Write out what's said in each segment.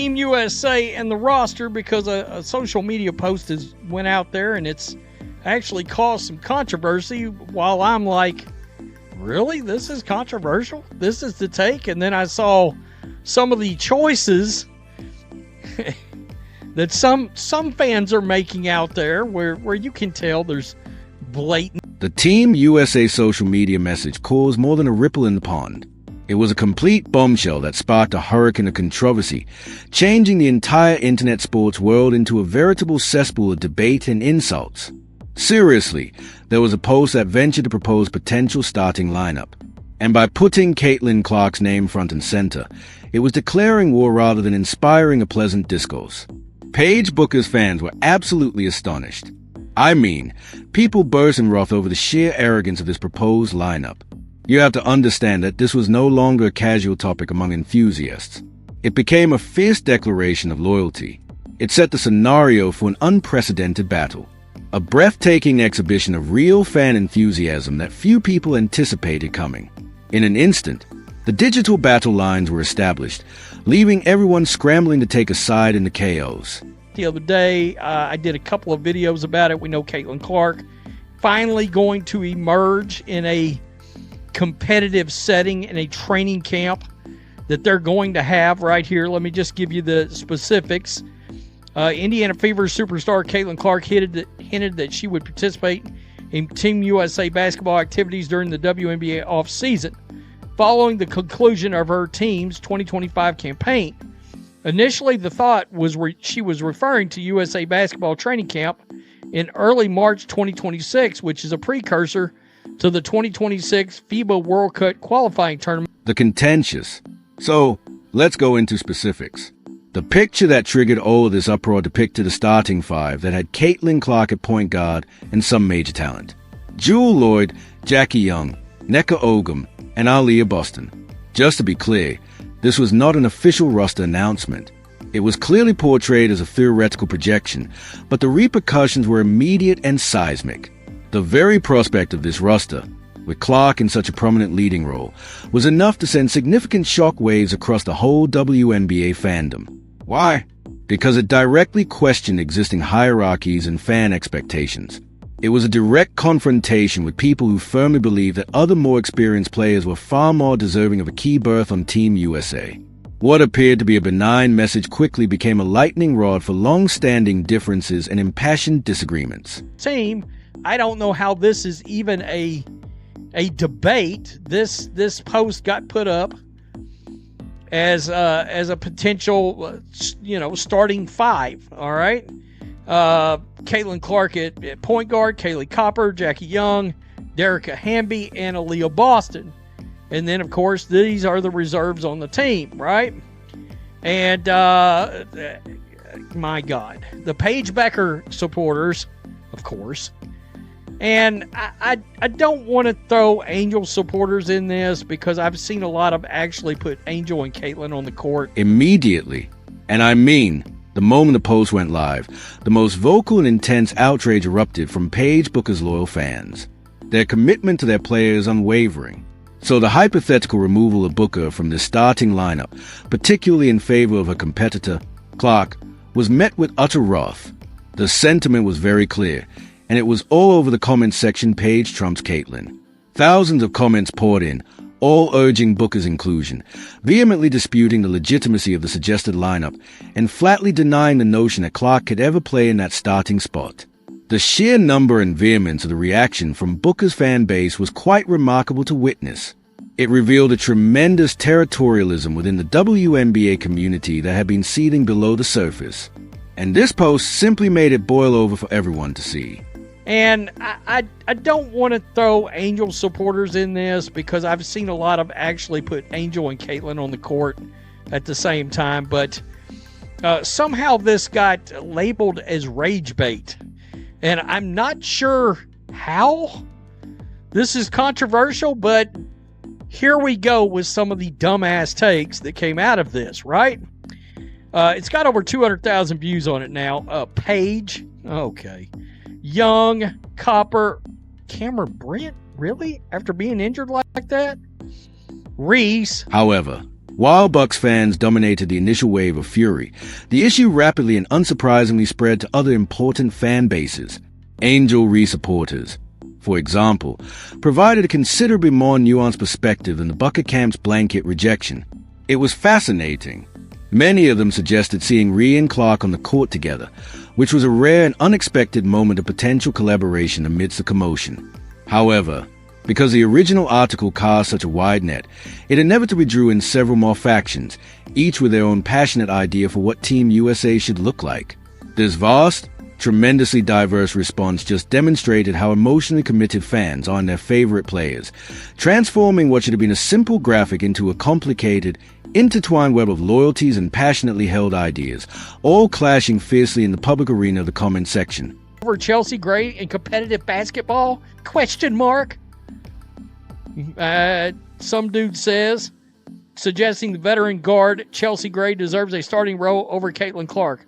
Team USA and the roster because a social media post went out there and it's actually caused some controversy. While I'm like, really? This is controversial? This is the take? And then I saw some of the choices that some fans are making out there where you can tell there's blatant. The Team USA social media message caused more than a ripple in the pond. It was a complete bombshell that sparked a hurricane of controversy, changing the entire internet sports world into a veritable cesspool of debate and insults. Seriously, there was a post that ventured to propose potential starting lineup. And by putting Caitlin Clark's name front and center, it was declaring war rather than inspiring a pleasant discourse. Paige Booker's fans were absolutely astonished. I mean, people burst in wrath over the sheer arrogance of this proposed lineup. You have to understand that this was no longer a casual topic among enthusiasts. It became a fierce declaration of loyalty. It set the scenario for an unprecedented battle. A breathtaking exhibition of real fan enthusiasm that few people anticipated coming. In an instant, the digital battle lines were established, leaving everyone scrambling to take a side in the chaos. The other day, I did a couple of videos about it. We know Caitlin Clark finally going to emerge in a competitive setting in a training camp that they're going to have right here. Let me just give you the specifics. Indiana Fever superstar Caitlin Clark hinted that she would participate in Team USA basketball activities during the WNBA offseason, following the conclusion of her team's 2025 campaign. Initially, the thought was she was referring to USA basketball training camp in early March 2026, which is a precursor to the 2026 FIBA World Cup qualifying tournament. The contentious. So, let's go into specifics. The picture that triggered all of this uproar depicted a starting five that had Caitlin Clark at point guard and some major talent. Jewel Lloyd, Jackie Young, Nneka Ogum, and Aaliyah Boston. Just to be clear, this was not an official roster announcement. It was clearly portrayed as a theoretical projection, but the repercussions were immediate and seismic. The very prospect of this roster, with Clark in such a prominent leading role, was enough to send significant shockwaves across the whole WNBA fandom. Why? Because it directly questioned existing hierarchies and fan expectations. It was a direct confrontation with people who firmly believed that other more experienced players were far more deserving of a key berth on Team USA. What appeared to be a benign message quickly became a lightning rod for long-standing differences and impassioned disagreements. Team, I don't know how this is even a debate. This post got put up as a potential, starting five. All right, Caitlin Clark at point guard, Kaylee Copper, Jackie Young, Derica Hamby, and Aaliyah Boston, and then of course these are the reserves on the team, right? And my God, the Paige Becker supporters, of course. And I don't want to throw Angel supporters in this because I've seen a lot of actually put Angel and Caitlin on the court. Immediately, and I mean the moment the post went live, the most vocal and intense outrage erupted from Paige Booker's loyal fans. Their commitment to their player is unwavering. So the hypothetical removal of Booker from the starting lineup, particularly in favor of her competitor, Clark, was met with utter wrath. The sentiment was very clear, and it was all over the comments section. Paige trumps Caitlin. Thousands of comments poured in, all urging Booker's inclusion, vehemently disputing the legitimacy of the suggested lineup, and flatly denying the notion that Clark could ever play in that starting spot. The sheer number and vehemence of the reaction from Booker's fan base was quite remarkable to witness. It revealed a tremendous territorialism within the WNBA community that had been seething below the surface. And this post simply made it boil over for everyone to see. And I don't want to throw Angel supporters in this because I've seen a lot of actually put Angel and Caitlin on the court at the same time. But somehow this got labeled as rage bait. And I'm not sure how this is controversial, but here we go with some of the dumbass takes that came out of this, right? It's got over 200,000 views on it now. Paige, okay. Young, Copper, Cameron Brent, really? After being injured like that? Reese. However, While Bucks fans dominated the initial wave of fury, the issue rapidly and unsurprisingly spread to other important fan bases. Angel Re supporters, for example, provided a considerably more nuanced perspective than the Bucket camp's blanket rejection. It was fascinating. Many of them suggested seeing Rhea and Clark on the court together, which was a rare and unexpected moment of potential collaboration amidst the commotion. However, because the original article cast such a wide net, it inevitably drew in several more factions, each with their own passionate idea for what Team USA should look like. This vast, tremendously diverse response just demonstrated how emotionally committed fans are in their favorite players, transforming what should have been a simple graphic into a complicated, intertwined web of loyalties and passionately held ideas, all clashing fiercely in the public arena of the comment section. Over Chelsea Gray in competitive basketball? Question mark. Some dude says, suggesting the veteran guard Chelsea Gray deserves a starting role over Caitlin Clark.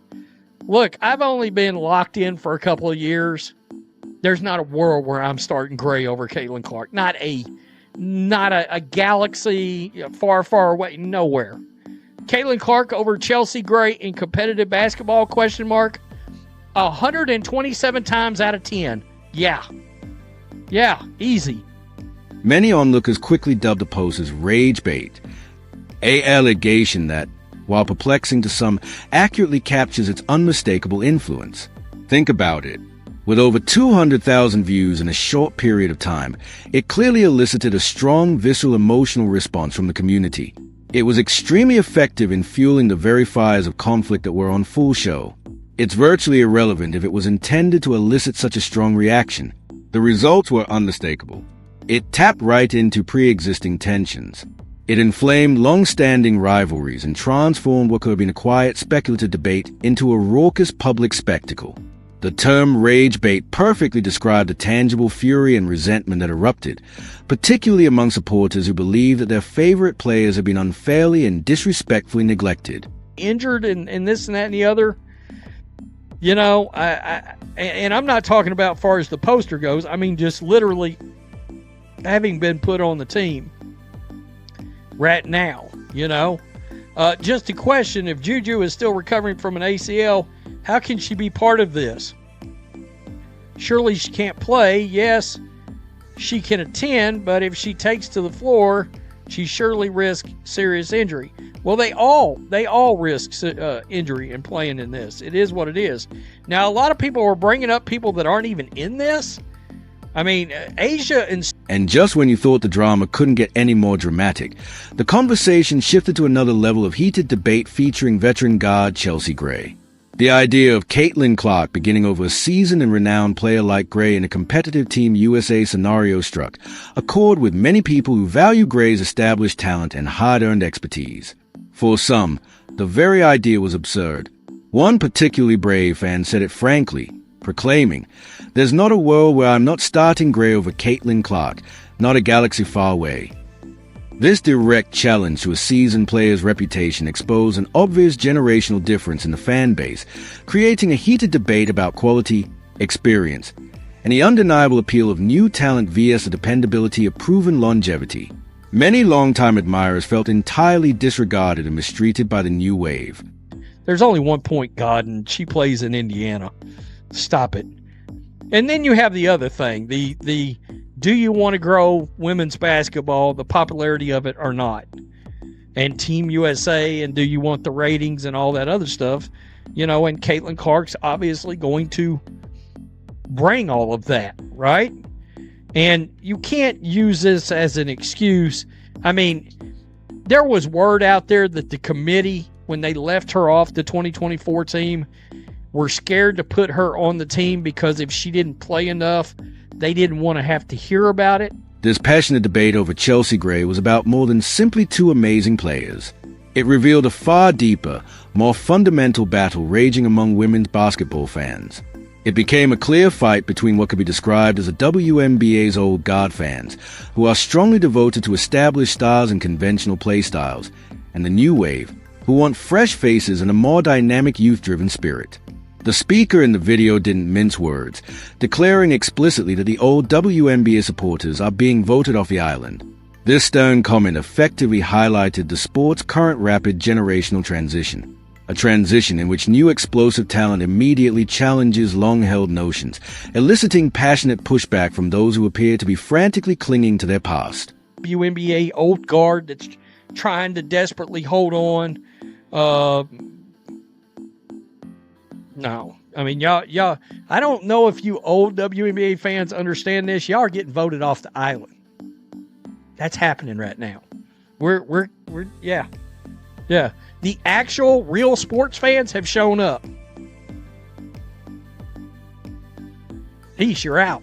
Look, I've only been locked in for a couple of years. There's not a world where I'm starting Gray over Caitlin Clark. Not a galaxy far, far away. Nowhere. Caitlin Clark over Chelsea Gray in competitive basketball? Question mark. 127 times out of 10. Yeah, easy. Many onlookers quickly dubbed the post as rage bait, a allegation that, while perplexing to some, accurately captures its unmistakable influence. Think about it. With over 200,000 views in a short period of time, it clearly elicited a strong, visceral, emotional response from the community. It was extremely effective in fueling the very fires of conflict that were on full show. It's virtually irrelevant if it was intended to elicit such a strong reaction. The results were unmistakable. It tapped right into pre-existing tensions. It inflamed long-standing rivalries and transformed what could have been a quiet, speculative debate into a raucous public spectacle. The term rage bait perfectly described the tangible fury and resentment that erupted, particularly among supporters who believed that their favorite players had been unfairly and disrespectfully neglected. Injured and this and that and the other. You know, and I'm not talking about far as the poster goes. I mean, just literally having been put on the team right now, you know. Just a question, if Juju is still recovering from an ACL, how can she be part of this? Surely she can't play. Yes, she can attend, but if she takes to the floor, she surely risks serious injury. Well, they all risk injury in playing in this. It is what it is. Now, a lot of people are bringing up people that aren't even in this. I mean, Asia and just when you thought the drama couldn't get any more dramatic, the conversation shifted to another level of heated debate featuring veteran guard Chelsea Gray. The idea of Caitlin Clark beginning over a seasoned and renowned player like Gray in a competitive Team USA scenario struck a chord with many people who value Gray's established talent and hard-earned expertise. For some, the very idea was absurd. One particularly brave fan said it frankly, proclaiming, "There's not a world where I'm not starting Gray over Caitlin Clark, not a galaxy far away." This direct challenge to a seasoned player's reputation exposed an obvious generational difference in the fan base, creating a heated debate about quality, experience, and the undeniable appeal of new talent vs the dependability of proven longevity. Many longtime admirers felt entirely disregarded and mistreated by the new wave. There's only 1 point guard, and she plays in Indiana. Stop it. And then you have the other thing, the do you want to grow women's basketball, the popularity of it or not? And Team USA, and do you want the ratings and all that other stuff? You know, and Caitlin Clark's obviously going to bring all of that, right? And you can't use this as an excuse. I mean, there was word out there that the committee, when they left her off the 2024 team, were scared to put her on the team because if she didn't play enough, they didn't want to have to hear about it. This passionate debate over Chelsea Gray was about more than simply two amazing players. It revealed a far deeper, more fundamental battle raging among women's basketball fans. It became a clear fight between what could be described as the WNBA's old guard fans, who are strongly devoted to established stars and conventional play styles, and the new wave, who want fresh faces and a more dynamic youth-driven spirit. The speaker in the video didn't mince words, declaring explicitly that the old WNBA supporters are being voted off the island. This stern comment effectively highlighted the sport's current rapid generational transition, a transition in which new explosive talent immediately challenges long-held notions, eliciting passionate pushback from those who appear to be frantically clinging to their past. WNBA old guard that's trying to desperately hold on. No. I mean, y'all, I don't know if you old WNBA fans understand this. Y'all are getting voted off the island. That's happening right now. Yeah. The actual real sports fans have shown up. Peace, you're out.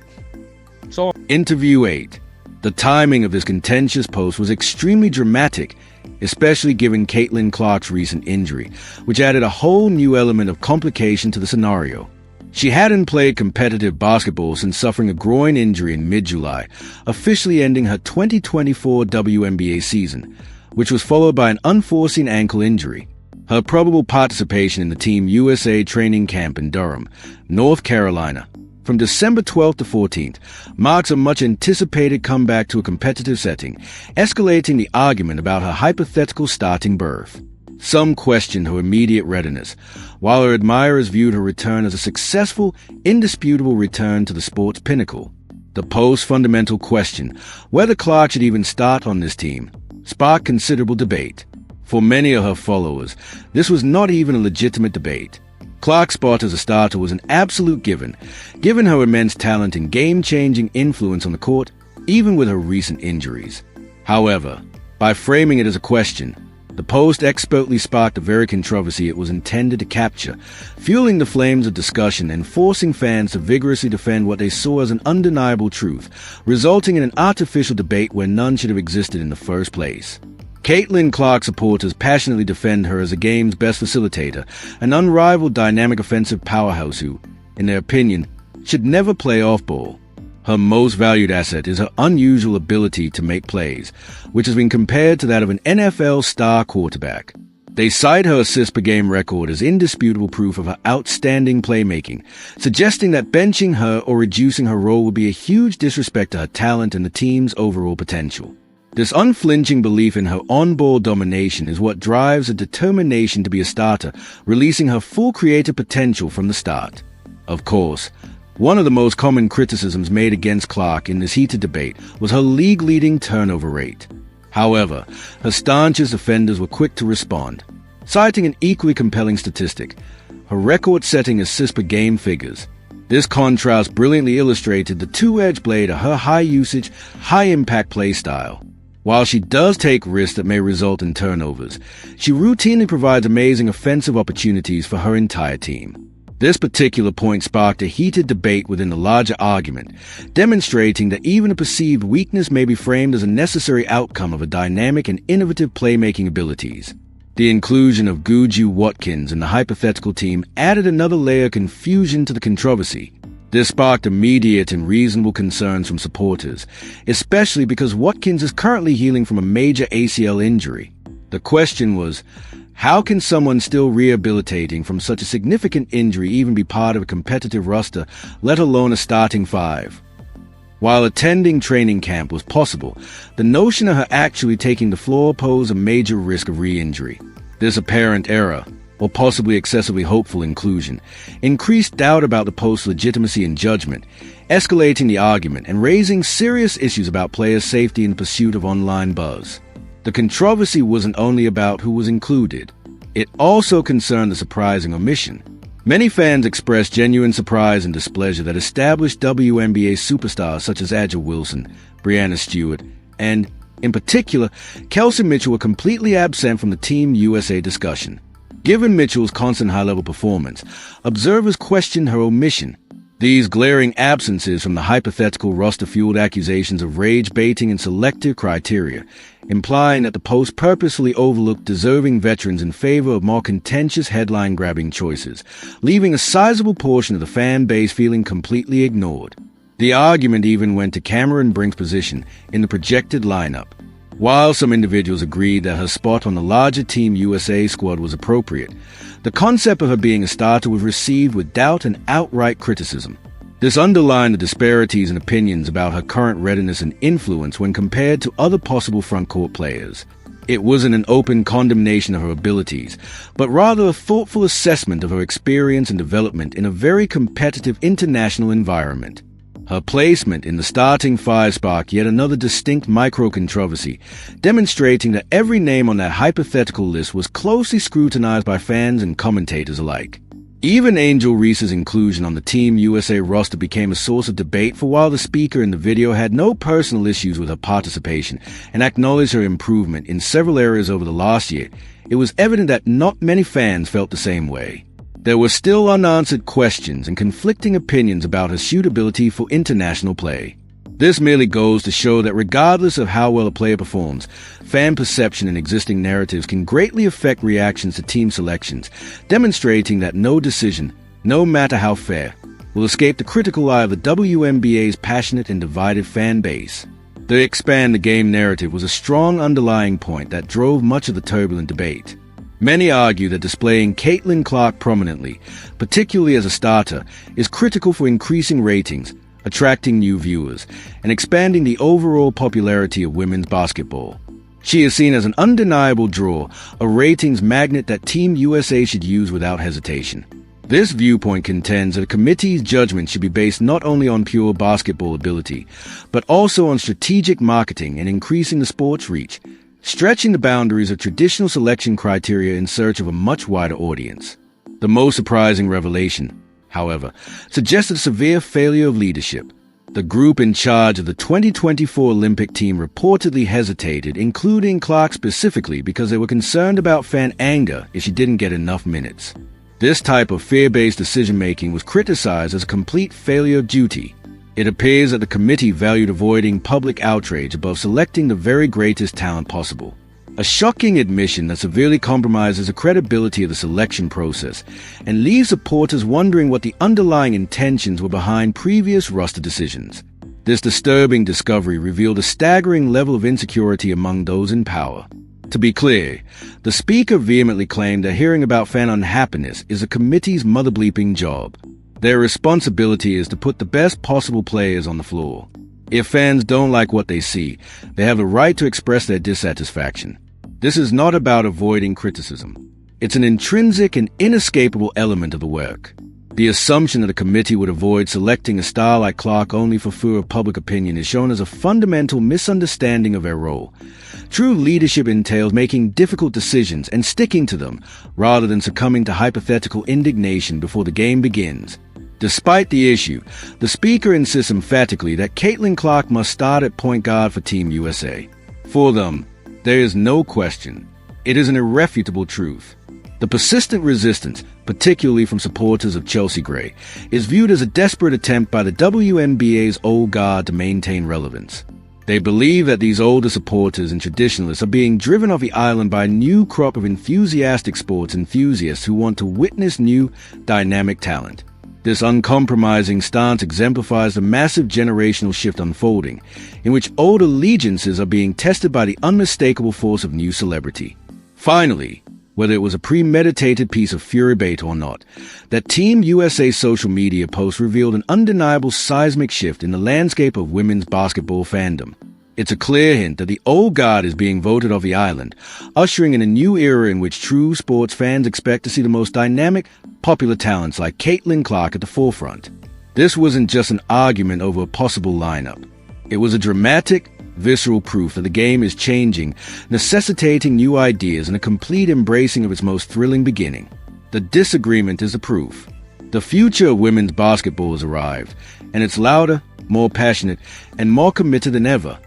So, Interview 8. The timing of this contentious post was extremely dramatic, especially given Caitlin Clark's recent injury, which added a whole new element of complication to the scenario. She hadn't played competitive basketball since suffering a groin injury in mid-July, officially ending her 2024 WNBA season, which was followed by an unforeseen ankle injury. Her probable participation in the Team USA training camp in Durham, North Carolina, from December 12th to 14th, marks a much-anticipated comeback to a competitive setting, escalating the argument about her hypothetical starting berth. Some questioned her immediate readiness, while her admirers viewed her return as a successful, indisputable return to the sport's pinnacle. The post's fundamental question, whether Clark should even start on this team, sparked considerable debate. For many of her followers, this was not even a legitimate debate. Clark's spot as a starter was an absolute given her immense talent and game-changing influence on the court, even with her recent injuries. However, by framing it as a question, the post expertly sparked the very controversy it was intended to capture, fueling the flames of discussion and forcing fans to vigorously defend what they saw as an undeniable truth, resulting in an artificial debate where none should have existed in the first place. Caitlin Clark supporters passionately defend her as the game's best facilitator, an unrivaled dynamic offensive powerhouse who, in their opinion, should never play off-ball. Her most valued asset is her unusual ability to make plays, which has been compared to that of an NFL star quarterback. They cite her assist-per-game record as indisputable proof of her outstanding playmaking, suggesting that benching her or reducing her role would be a huge disrespect to her talent and the team's overall potential. This unflinching belief in her on-ball domination is what drives a determination to be a starter, releasing her full creative potential from the start. Of course, one of the most common criticisms made against Clark in this heated debate was her league-leading turnover rate. However, her staunchest defenders were quick to respond, citing an equally compelling statistic: her record-setting assists-per-game figures. This contrast brilliantly illustrated the two-edged blade of her high-usage, high-impact play style. While she does take risks that may result in turnovers, she routinely provides amazing offensive opportunities for her entire team. This particular point sparked a heated debate within the larger argument, demonstrating that even a perceived weakness may be framed as a necessary outcome of a dynamic and innovative playmaking abilities. The inclusion of Guju Watkins in the hypothetical team added another layer of confusion to the controversy. This sparked immediate and reasonable concerns from supporters, especially because Watkins is currently healing from a major ACL injury. The question was, how can someone still rehabilitating from such a significant injury even be part of a competitive roster, let alone a starting five? While attending training camp was possible, the notion of her actually taking the floor posed a major risk of re-injury. This apparent error, or possibly excessively hopeful inclusion, increased doubt about the post's legitimacy and judgment, escalating the argument and raising serious issues about players' safety in pursuit of online buzz. The controversy wasn't only about who was included. It also concerned the surprising omission. Many fans expressed genuine surprise and displeasure that established WNBA superstars such as A'ja Wilson, Breanna Stewart, and, in particular, Kelsey Mitchell were completely absent from the Team USA discussion. Given Mitchell's constant high-level performance, observers questioned her omission. These glaring absences from the hypothetical roster fueled accusations of rage-baiting and selective criteria, implying that the post purposefully overlooked deserving veterans in favor of more contentious headline-grabbing choices, leaving a sizable portion of the fan base feeling completely ignored. The argument even went to Cameron Brink's position in the projected lineup. While some individuals agreed that her spot on the larger Team USA squad was appropriate, the concept of her being a starter was received with doubt and outright criticism. This underlined the disparities in opinions about her current readiness and influence when compared to other possible frontcourt players. It wasn't an open condemnation of her abilities, but rather a thoughtful assessment of her experience and development in a very competitive international environment. Her placement in the starting five sparked yet another distinct micro-controversy, demonstrating that every name on that hypothetical list was closely scrutinized by fans and commentators alike. Even Angel Reese's inclusion on the Team USA roster became a source of debate, for while the speaker in the video had no personal issues with her participation and acknowledged her improvement in several areas over the last year, it was evident that not many fans felt the same way. There were still unanswered questions and conflicting opinions about her suitability for international play. This merely goes to show that regardless of how well a player performs, fan perception and existing narratives can greatly affect reactions to team selections, demonstrating that no decision, no matter how fair, will escape the critical eye of the WNBA's passionate and divided fan base. The expand the game narrative was a strong underlying point that drove much of the turbulent debate. Many argue that displaying Caitlin Clark prominently, particularly as a starter, is critical for increasing ratings, attracting new viewers, and expanding the overall popularity of women's basketball. She is seen as an undeniable draw, a ratings magnet that Team USA should use without hesitation. This viewpoint contends that a committee's judgment should be based not only on pure basketball ability, but also on strategic marketing and increasing the sport's reach, stretching the boundaries of traditional selection criteria in search of a much wider audience. The most surprising revelation, however, suggested a severe failure of leadership. The group in charge of the 2024 Olympic team reportedly hesitated, including Clark specifically, because they were concerned about fan anger if she didn't get enough minutes. This type of fear-based decision-making was criticized as a complete failure of duty. It appears that the committee valued avoiding public outrage above selecting the very greatest talent possible. A shocking admission that severely compromises the credibility of the selection process and leaves supporters wondering what the underlying intentions were behind previous roster decisions. This disturbing discovery revealed a staggering level of insecurity among those in power. To be clear, the speaker vehemently claimed that hearing about fan unhappiness is the committee's mother-bleeping job. Their responsibility is to put the best possible players on the floor. If fans don't like what they see, they have the right to express their dissatisfaction. This is not about avoiding criticism. It's an intrinsic and inescapable element of the work. The assumption that a committee would avoid selecting a star like Clark only for fear of public opinion is shown as a fundamental misunderstanding of their role. True leadership entails making difficult decisions and sticking to them, rather than succumbing to hypothetical indignation before the game begins. Despite the issue, the speaker insists emphatically that Caitlin Clark must start at point guard for Team USA. For them, there is no question. It is an irrefutable truth. The persistent resistance, particularly from supporters of Chelsea Gray, is viewed as a desperate attempt by the WNBA's old guard to maintain relevance. They believe that these older supporters and traditionalists are being driven off the island by a new crop of enthusiastic sports enthusiasts who want to witness new, dynamic talent. This uncompromising stance exemplifies the massive generational shift unfolding, in which old allegiances are being tested by the unmistakable force of new celebrity. Finally, whether it was a premeditated piece of fury bait or not, that Team USA social media post revealed an undeniable seismic shift in the landscape of women's basketball fandom. It's a clear hint that the old guard is being voted off the island, ushering in a new era in which true sports fans expect to see the most dynamic, popular talents like Caitlin Clark at the forefront. This wasn't just an argument over a possible lineup. It was a dramatic, visceral proof that the game is changing, necessitating new ideas and a complete embracing of its most thrilling beginning. The disagreement is the proof. The future of women's basketball has arrived, and it's louder, more passionate, and more committed than ever.